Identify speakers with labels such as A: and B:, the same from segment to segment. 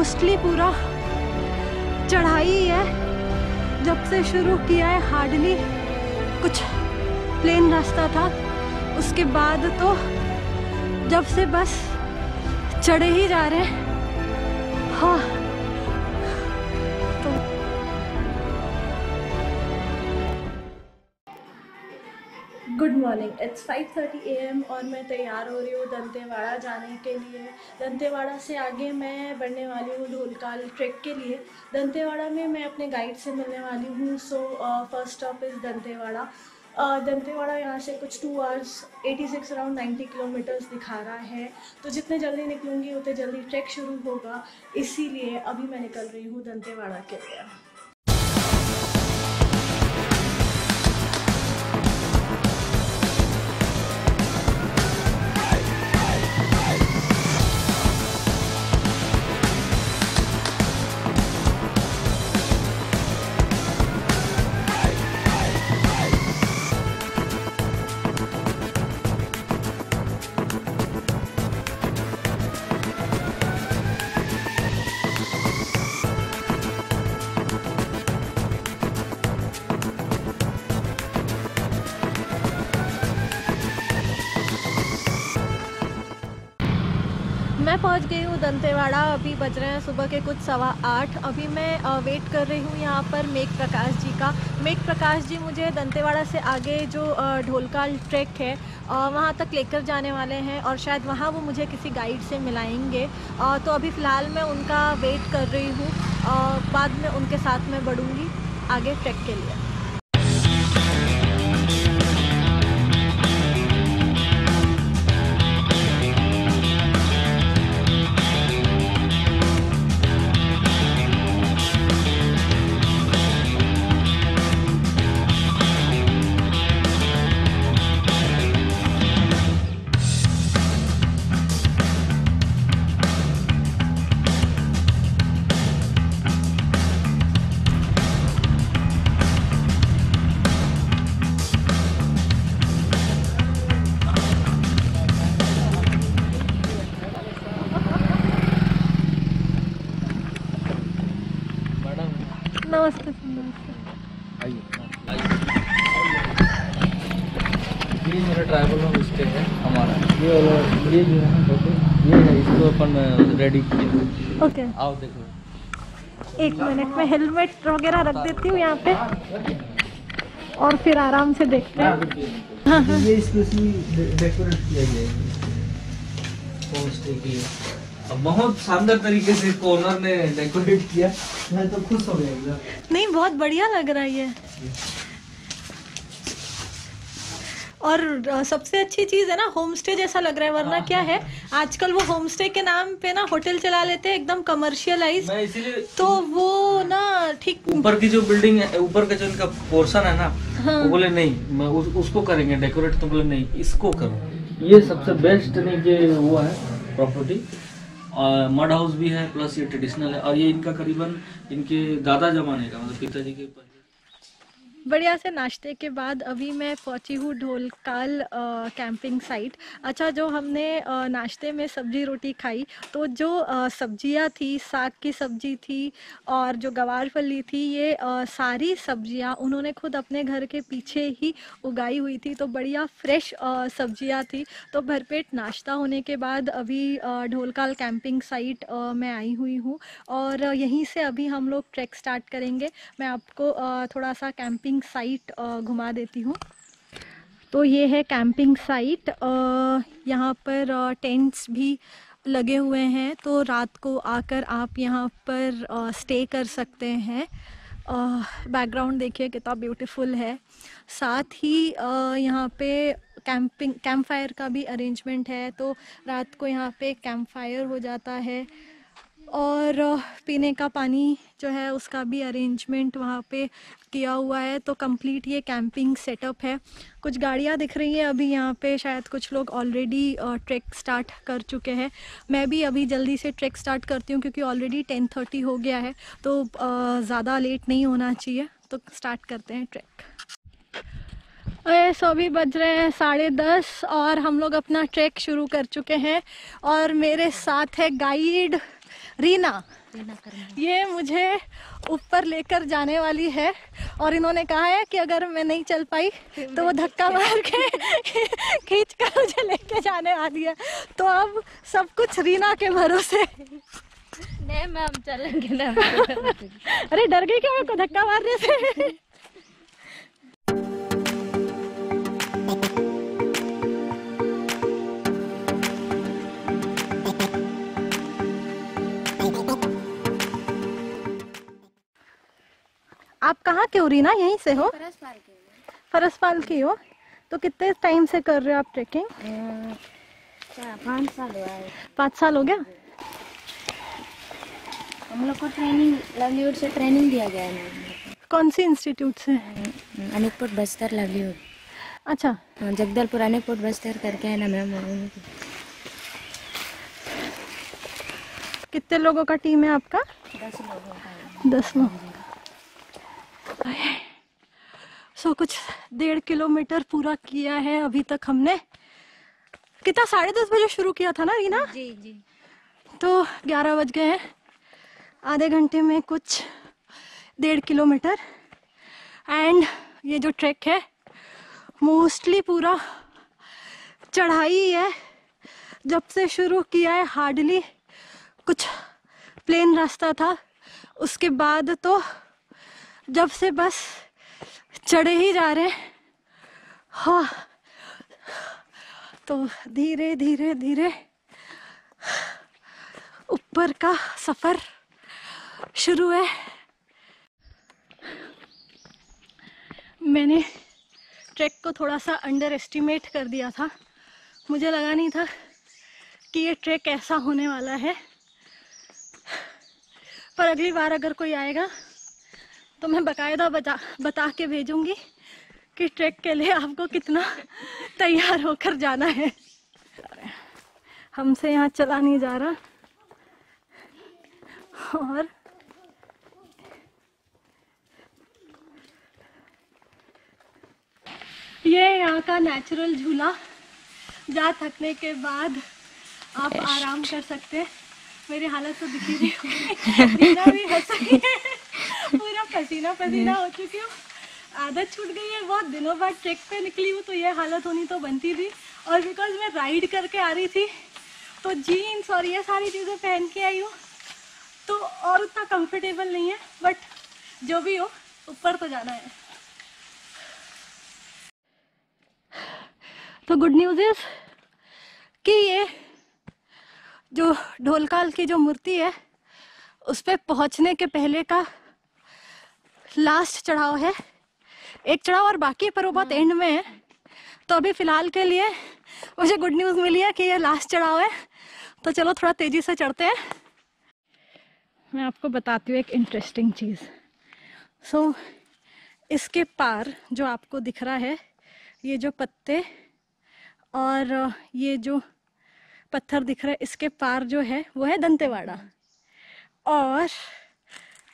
A: Mostly पूरा चढ़ाई है। जब से शुरू किया है हार्डली कुछ प्लेन रास्ता था, उसके बाद तो जब से बस चढ़े ही जा रहे हैं। हाँ, तो गुड मॉर्निंग, इट्स 5:30 AM और मैं तैयार हो रही हूँ दंतेवाड़ा जाने के लिए। दंतेवाड़ा से आगे मैं बढ़ने वाली हूँ ढोलकाल ट्रैक के लिए। दंतेवाड़ा में मैं अपने गाइड से मिलने वाली हूँ। So first stop is Dantewada. Dantewada यहाँ से कुछ 2 hours 86 अराउंड 90 किलोमीटर्स दिखा रहा है। तो जितने जल्दी निकलूँगी उतने जल्दी ट्रैक शुरू होगा, इसीलिए अभी मैं निकल रही हूँ दंतेवाड़ा के लिए। मैं पहुंच गई हूँ दंतेवाड़ा। अभी बज रहे हैं सुबह के कुछ 8:15। अभी मैं वेट कर रही हूँ यहाँ पर मेघ प्रकाश जी का। मेघ प्रकाश जी मुझे दंतेवाड़ा से आगे जो ढोलकाल ट्रैक है वहाँ तक लेकर जाने वाले हैं और शायद वहाँ वो मुझे किसी गाइड से मिलाएंगे। तो अभी फ़िलहाल मैं उनका वेट कर रही हूँ, बाद में उनके साथ मैं बढ़ूँगी आगे ट्रैक के लिए। नमस्ते।
B: ये मेरा ट्राइबल होम स्टे है हमारा। ये वाला ये जो है ना ये है, इसको अपन रेडी किए।
A: ओके,
B: आओ देखो।
A: 1 मिनट में हेलमेट वगैरह रख देती हूँ यहाँ पे और फिर आराम से देखते हैं।
B: ये स्पेशली डेकोरेट किया गया है होम स्टे के लिए। अब बहुत शानदार तरीके से ओनर ने डेकोरेट किया, मैं तो खुश हो गया एकदम।
A: नहीं, बहुत बढ़िया लग रहा है ये। और सबसे अच्छी चीज़ है ना, होम स्टे जैसा लग रहा है। वरना क्या है, आजकल वो होम स्टे के नाम पे ना होटल चला लेते हैं एकदम कमर्शियलाइज। तो वो ना ठीक
B: ऊपर की जो बिल्डिंग है, ऊपर का जो इनका पोर्शन है ना,
A: हाँ।
B: वो बोले नहीं मैं उसको करेंगे डेकोरेट, तो बोले नहीं इसको करो। ये सबसे बेस्ट तरीके वो है प्रॉपर्टी। मड हाउस भी है, प्लस ये ट्रेडिशनल है। और ये इनका करीबन इनके दादा जमाने का, मतलब पिताजी के।
A: बढ़िया से नाश्ते के बाद अभी मैं पहुंची हूँ ढोलकाल कैंपिंग साइट। अच्छा, जो हमने नाश्ते में सब्जी रोटी खाई, तो जो सब्जियां थी, साग की सब्जी थी और जो गवार फली थी, ये सारी सब्जियां उन्होंने खुद अपने घर के पीछे ही उगाई हुई थी। तो बढ़िया फ्रेश सब्जियां थी। तो भरपेट नाश्ता होने के बाद अभी ढोलकाल कैंपिंग साइट में आई हुई हूँ और यहीं से अभी हम लोग ट्रैक स्टार्ट करेंगे। मैं आपको थोड़ा सा कैंपिंग साइट घुमा देती हूँ। तो ये है कैंपिंग साइट। यहाँ पर टेंट्स भी लगे हुए हैं, तो रात को आकर आप यहाँ पर स्टे कर सकते हैं। बैकग्राउंड देखिए कितना ब्यूटीफुल है। साथ ही यहाँ पे कैंप फायर का भी अरेंजमेंट है, तो रात को यहाँ पे कैंप फायर हो जाता है। और पीने का पानी जो है उसका भी अरेंजमेंट वहाँ पे किया हुआ है। तो कंप्लीट ये कैंपिंग सेटअप है। कुछ गाड़ियाँ दिख रही हैं अभी यहाँ पे, शायद कुछ लोग ऑलरेडी ट्रैक स्टार्ट कर चुके हैं। मैं भी अभी जल्दी से ट्रैक स्टार्ट करती हूँ क्योंकि ऑलरेडी 10:30 हो गया है, तो ज़्यादा लेट नहीं होना चाहिए। तो स्टार्ट करते हैं ट्रैक। सो अभी बज रहे हैं 10:30 और हम लोग अपना ट्रैक शुरू कर चुके हैं और मेरे साथ है गाइड रीना। ये मुझे ऊपर लेकर जाने वाली है और इन्होंने कहा है कि अगर मैं नहीं चल पाई तो वो धक्का मार के खींच कर मुझे लेके जाने वाली है। तो अब सब कुछ रीना के भरोसे।
C: नहीं मैम चलेंगे ना।
A: अरे डर गई क्या मेरे को धक्का मारने से? आप कहाँ के हो रीना? यहीं से हो? फरसपाल की हो? तो कितने टाइम से कर रहे हो आप ट्रेकिंग?
C: 5 साल हुआ है।
A: 5 साल हो गया?
C: हम लोग को ट्रेनिंग लाइवलीहुड से ट्रेनिंग दिया गया है मैम।
A: कौन सी इंस्टीट्यूट से?
C: अनूपपुर बस्तर लाइवलीहुड।
A: अच्छा,
C: जगदलपुर अनूपपुर बस्तर करके है ना मैम।
A: कितने लोगों का टीम है आपका?
C: 10 लोगों का।
A: 10 लोग। सो कुछ 1.5 किलोमीटर पूरा किया है अभी तक हमने। कितना 10:30 बजे शुरू किया था ना रीना?
C: जी जी।
A: तो 11 बज गए हैं। आधे घंटे में कुछ 1.5 किलोमीटर। एंड ये जो ट्रैक है मोस्टली पूरा चढ़ाई है। जब से शुरू किया है हार्डली कुछ प्लेन रास्ता था, उसके बाद तो जब से बस चढ़े ही जा रहे हैं। हाँ, तो धीरे धीरे धीरे ऊपर का सफर शुरू है। मैंने ट्रैक को थोड़ा सा अंडर एस्टिमेट कर दिया था। मुझे लगा नहीं था कि ये ट्रैक ऐसा होने वाला है। पर अगली बार अगर कोई आएगा तो मैं बाकायदा बता के भेजूंगी कि ट्रैक के लिए आपको कितना तैयार होकर जाना है। हमसे यहाँ चला नहीं जा रहा। और ये यहाँ का नेचुरल झूला, जहाँ थकने के बाद आप आराम कर सकते हैं। मेरी हालत तो दिखी नहीं, रीना भी हंस रही है। पूरा पसीना पसीना हो चुकी हूँ। आदत छूट गई है, बहुत दिनों बाद ट्रैक पे निकली हूँ तो ये हालत होनी तो बनती थी। और बिकॉज मैं राइड करके आ रही थी तो जीन्स और ये सारी चीज़ें पहन के आई हूँ तो और उतना कंफर्टेबल नहीं है। बट जो भी हो, ऊपर तो जाना है। तो गुड न्यूज़ इज कि ये जो ढोलकाल की जो मूर्ति है उस पे पहुँचने के पहले का लास्ट चढ़ाव है। एक चढ़ाव और बाकी है पर वो बहुत एंड में है। तो अभी फ़िलहाल के लिए मुझे गुड न्यूज़ मिली है कि ये लास्ट चढ़ाव है। तो चलो थोड़ा तेज़ी से चढ़ते हैं। मैं आपको बताती हूँ एक इंटरेस्टिंग चीज़। सो इसके पार जो आपको दिख रहा है, ये जो पत्ते और ये जो पत्थर दिख रहा है, इसके पार जो है वो है दंतेवाड़ा। और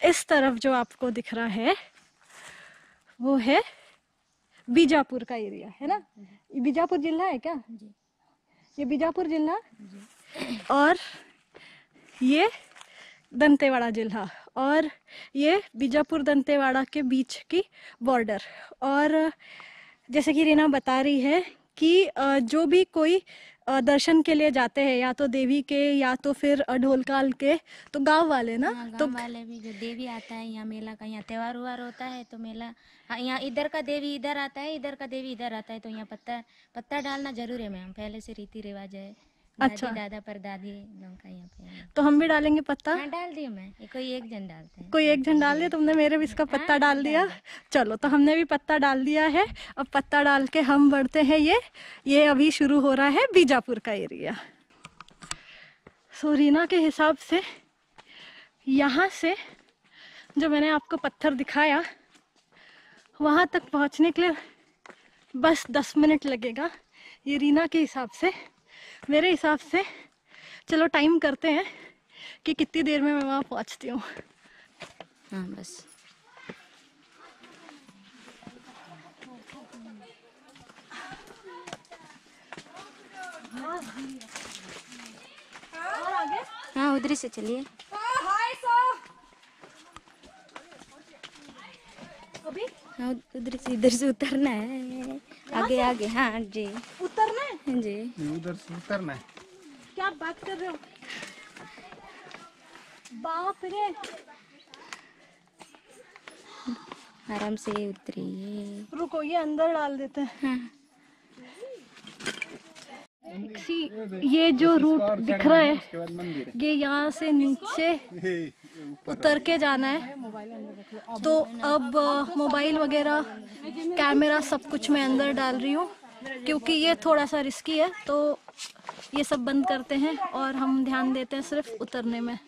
A: इस तरफ जो आपको दिख रहा है वो है बीजापुर का एरिया, है ना? ये बीजापुर जिला है क्या?
C: जी।
A: ये बीजापुर जिला और ये दंतेवाड़ा जिला, और ये बीजापुर दंतेवाड़ा के बीच की बॉर्डर। और जैसे कि रीना बता रही है कि जो भी कोई दर्शन के लिए जाते हैं, या तो देवी के या तो फिर ढोलकाल के, तो गांव वाले ना,
C: तो वाले भी जो देवी आता है यहाँ, मेला का यहाँ त्योहार उवार होता है तो मेला यहाँ इधर का देवी इधर आता है, इधर का देवी इधर आता है, तो यहाँ पत्ता डालना जरूर है मैम। पहले से रीति रिवाज है।
A: अच्छा।
C: दादा पर दादी लोगों का यहाँ पे।
A: तो हम भी डालेंगे पत्ता?
C: हाँ डाल दिया मैं। कोई एक जन डालते हैं।
A: कोई एक जन डाल दिया? तुमने मेरे भी इसका पत्ता डाल दिया। चलो, तो हमने भी पत्ता डाल दिया है। अब पत्ता डाल के हम बढ़ते हैं। ये अभी शुरू हो रहा है बीजापुर का एरिया। सो रीना के हिसाब से यहाँ से जो मैंने आपको पत्थर दिखाया वहाँ तक पहुँचने के लिए बस 10 मिनट लगेगा, ये रीना के हिसाब से। मेरे हिसाब से चलो टाइम करते हैं कि कितनी देर में मैं वहाँ पहुँचती हूँ।
C: हाँ बस।
A: और आगे?
C: हाँ उधर से चलिए। हाँ उधर से इधर से उतरना है, आगे आगे। हाँ जी
A: उतरना है?
C: हाँ जी
D: उधर से उतरना है।
A: क्या बात कर रहे हो? बाप रे,
C: आराम से उतरिए।
A: रुको ये अंदर डाल देते हैं।
C: हाँ
A: सी ये जो रूट दिख रहा है,
D: उसके बाद मंदिर
A: ये यहाँ से नीचे
D: है।
A: उतर के जाना है। तो अब मोबाइल वगैरह, कैमरा सब कुछ मैं अंदर डाल रही हूँ क्योंकि ये थोड़ा सा रिस्की है। तो ये सब बंद करते हैं और हम ध्यान देते हैं सिर्फ उतरने में।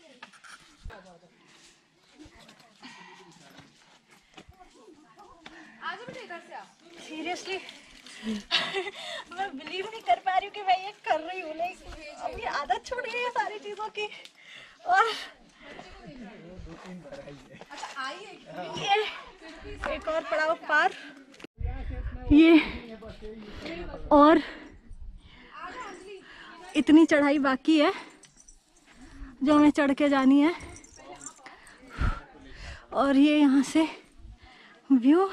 A: सीरियसली मैं बिलीव नहीं कर पा रही हूँ कि मैं ये कर रही हूँ। लाइक अभी आदत छूट गई है सारी चीज़ों की। और ये एक और पड़ाव पार, ये और इतनी चढ़ाई बाकी है जो हमें चढ़ के जानी है। और ये यहाँ से व्यू,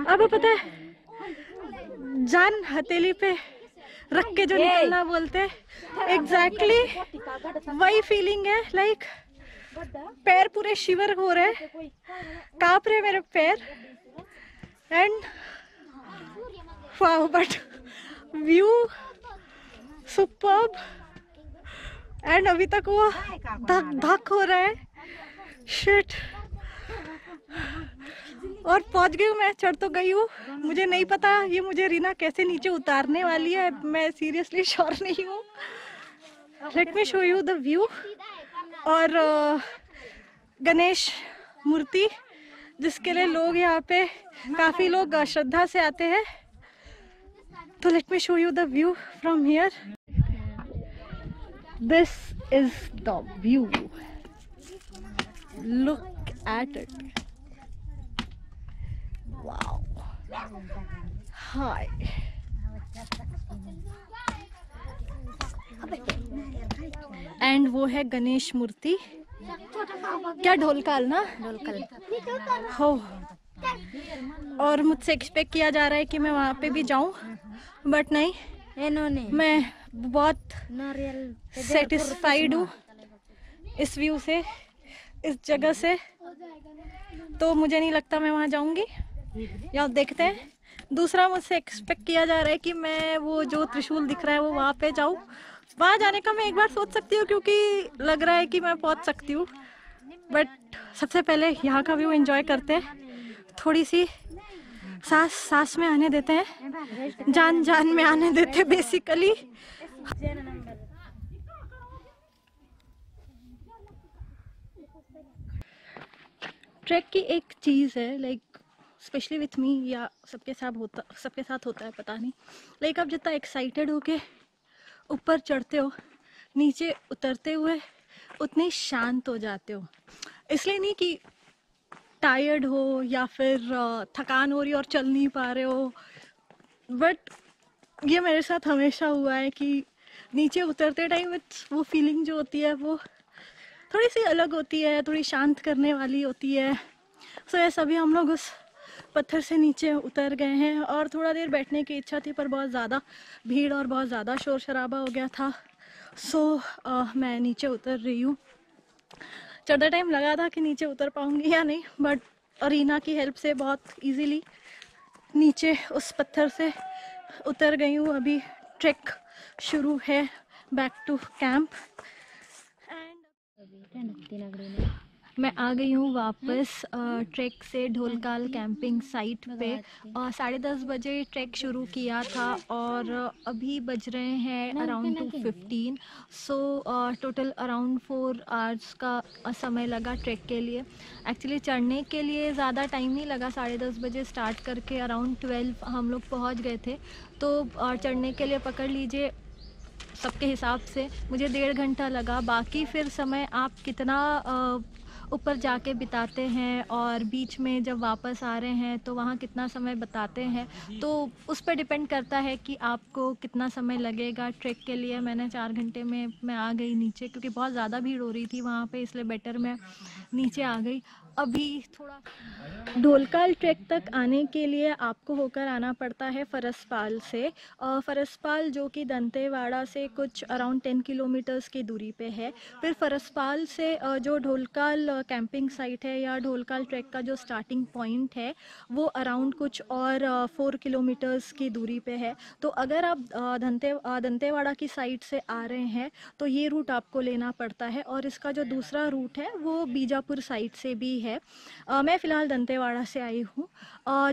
A: अब पता है जान हथेली पे रख के जो निकलना बोलते हैं, एग्जैक्टली वही फीलिंग है। लाइक पैर पूरे शिवर हो रहे, कांप रहे मेरे पैर। And wow, but view superb. And अभी तक वो धक धक हो रहा है। शिट, और पहुंच गई हूँ मैं, चढ़ तो गई हूँ। मुझे नहीं पता ये मुझे रीना कैसे नीचे उतारने वाली है, मैं सीरियसली श्योर नहीं हूँ। Let me show you the view. और गणेश मूर्ति जिसके लिए लोग यहाँ पे काफ़ी लोग श्रद्धा से आते हैं। तो let me show you the view from here. This is the view, look at it. Wow, hi. And वो है गणेश मूर्ति, क्या ढोलकाल ना,
C: ढोलकल।
A: हो। और मुझसे एक्सपेक्ट किया जा रहा है कि मैं वहाँ पे भी जाऊँ, बट नहीं,
C: इन्होंने
A: मैं बहुत
C: नारियल
A: सेटिस्फाइड हूँ इस व्यू से, इस जगह से। तो मुझे नहीं लगता मैं वहाँ जाऊँगी, या देखते हैं। दूसरा, मुझसे एक्सपेक्ट किया जा रहा है कि मैं वो जो त्रिशूल दिख रहा है वो वहाँ पे जाऊँ। वहाँ जाने का मैं एक बार सोच सकती हूँ क्योंकि लग रहा है कि मैं पहुँच सकती हूँ, बट सबसे पहले यहाँ का व्यू एंजॉय करते हैं। थोड़ी सी सांस सांस में आने देते हैं, जान जान में आने देते हैं बेसिकली। ट्रैक की एक चीज़ है, लाइक स्पेशली विथ मी, या सबके साथ होता है पता नहीं। लाइक आप जितना एक्साइटेड हो के ऊपर चढ़ते हो, नीचे उतरते हुए उतने शांत हो जाते हो। इसलिए नहीं कि टायर्ड हो या फिर थकान हो रही और चल नहीं पा रहे हो, बट ये मेरे साथ हमेशा हुआ है कि नीचे उतरते टाइम वो फीलिंग जो होती है वो थोड़ी सी अलग होती है, थोड़ी शांत करने वाली होती है। सो ऐसा भी हम लोग उस पत्थर से नीचे उतर गए हैं और थोड़ा देर बैठने की इच्छा थी, पर बहुत ज़्यादा भीड़ और बहुत ज़्यादा शोर शराबा हो गया था। सो मैं नीचे उतर रही हूँ। चढ़ते टाइम लगा था कि नीचे उतर पाऊँगी या नहीं, बट रीना की हेल्प से बहुत इजीली नीचे उस पत्थर से उतर गई हूँ। अभी ट्रैक शुरू है बैक टू कैंप। मैं आ गई हूँ वापस ट्रैक से ढोलकाल कैंपिंग साइट पे। 10:30 बजे ट्रैक शुरू किया था और अभी बज रहे हैं around 2:15। So total around 4 hours का समय लगा ट्रैक के लिए। एक्चुअली चढ़ने के लिए ज़्यादा टाइम नहीं लगा, 10:30 बजे स्टार्ट करके अराउंड 12 हम लोग पहुँच गए थे। तो चढ़ने के लिए पकड़ लीजिए सबके हिसाब से मुझे 1.5 घंटा लगा। बाकी फिर समय आप कितना ऊपर जाके बिताते हैं और बीच में जब वापस आ रहे हैं तो वहाँ कितना समय बिताते हैं, तो उस पर डिपेंड करता है कि आपको कितना समय लगेगा ट्रैक के लिए। मैंने 4 घंटे में मैं आ गई नीचे, क्योंकि बहुत ज़्यादा भीड़ हो रही थी वहाँ पे, इसलिए बेटर मैं नीचे आ गई। अभी थोड़ा ढोलकाल ट्रैक तक आने के लिए आपको होकर आना पड़ता है फरसपाल से। फरसपाल जो कि दंतेवाड़ा से कुछ अराउंड 10 किलोमीटर्स की दूरी पे है। फिर फरसपाल से जो ढोलकाल कैंपिंग साइट है या ढोलकाल ट्रैक का जो स्टार्टिंग पॉइंट है वो अराउंड कुछ और 4 किलोमीटर्स की दूरी पे है। तो अगर आप दंतेवाड़ा की साइड से आ रहे हैं तो ये रूट आपको लेना पड़ता है, और इसका जो दूसरा रूट है वो बीजापुर साइड से भी है। मैं फ़िलहाल दंतेवाड़ा से आई हूँ।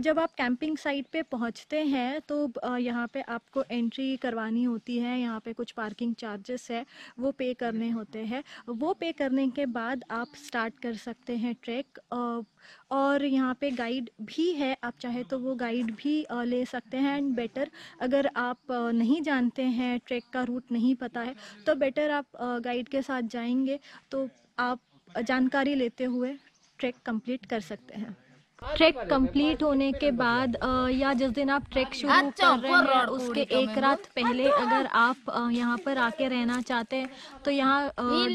A: जब आप कैंपिंग साइट पे पहुँचते हैं तो यहाँ पे आपको एंट्री करवानी होती है, यहाँ पे कुछ पार्किंग चार्जेस है वो पे करने होते हैं। वो पे करने के बाद आप स्टार्ट कर सकते हैं ट्रैक। और यहाँ पे गाइड भी है, आप चाहे तो वो गाइड भी ले सकते हैं। एंड बेटर अगर आप नहीं जानते हैं, ट्रैक का रूट नहीं पता है, तो बेटर आप गाइड के साथ जाएंगे तो आप जानकारी लेते हुए ट्रैक कंप्लीट कर सकते हैं। ट्रैक कंप्लीट होने के बाद या जिस दिन आप ट्रैक शुरू कर रहे हैं उसके एक रात पहले अगर आप यहाँ पर आके रहना चाहते हैं तो यहाँ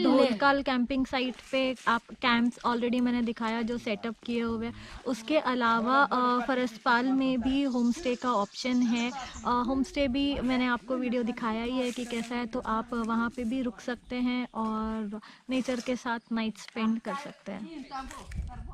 A: ढोलकाल कैंपिंग साइट पे आप कैंप्स ऑलरेडी मैंने दिखाया जो सेटअप किए हुए हैं। उसके अलावा फरसपाल में भी होम स्टे का ऑप्शन है। होम स्टे भी मैंने आपको वीडियो दिखाया ही है कि कैसा है, तो आप वहाँ पे भी रुक सकते हैं और नेचर के साथ नाइट स्पेंड कर सकते हैं।